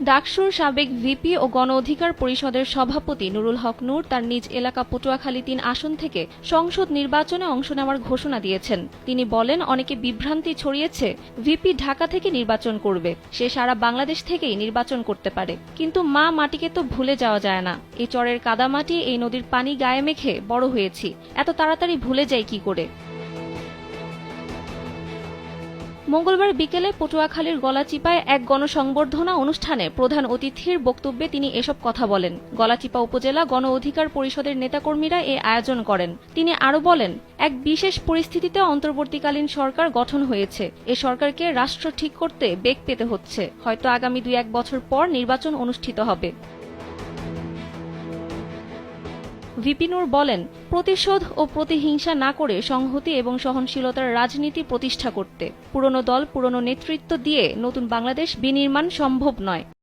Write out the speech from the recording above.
ডাকসুর সাবেক ভিপি ও গণ অধিকার পরিষদের সভাপতি নুরুল হক নূর তার নিজ এলাকা পটুয়াখালী ৩ আসন থেকে সংসদ নির্বাচনে অংশ নেওয়ার ঘোষণা দিয়েছেন। তিনি বলেন, অনেকে বিভ্রান্তি ছড়িয়েছে ভিপি ঢাকা থেকে নির্বাচন করবে, সে সারা বাংলাদেশ থেকেই নির্বাচন করতে পারে। কিন্তু মা মাটিকে তো ভুলে যাওয়া যায় না। এই চরের কাদামাটি, এই নদীর পানি গায়ে মেখে বড় হয়েছি, এত তাড়াতাড়ি ভুলে যাই কি করে। মঙ্গলবার বিকেলে পটুয়াখালীর গলাচিপায় এক গণসংবর্ধনা অনুষ্ঠানে প্রধান অতিথির বক্তব্যে তিনি এসব কথা বলেন। গলাচিপা উপজেলা গণ অধিকার পরিষদের নেতাকর্মীরা এ আয়োজন করেন। তিনি আরও বলেন, এক বিশেষ পরিস্থিতিতে অন্তর্বর্তীকালীন সরকার গঠন হয়েছে। এ সরকারকে রাষ্ট্র ঠিক করতে বেগ পেতে হচ্ছে। হয়তো আগামী ২-১ বছর পর নির্বাচন অনুষ্ঠিত হবে। ভিপি নূর বলেন, প্রতিশোধ ও প্রতিহিংসা না করে সংহতি এবং সহনশীলতার রাজনীতি প্রতিষ্ঠা করতে পুরনো দল, পুরনো নেতৃত্ব দিয়ে নতুন বাংলাদেশ বিনির্মাণ সম্ভব নয়।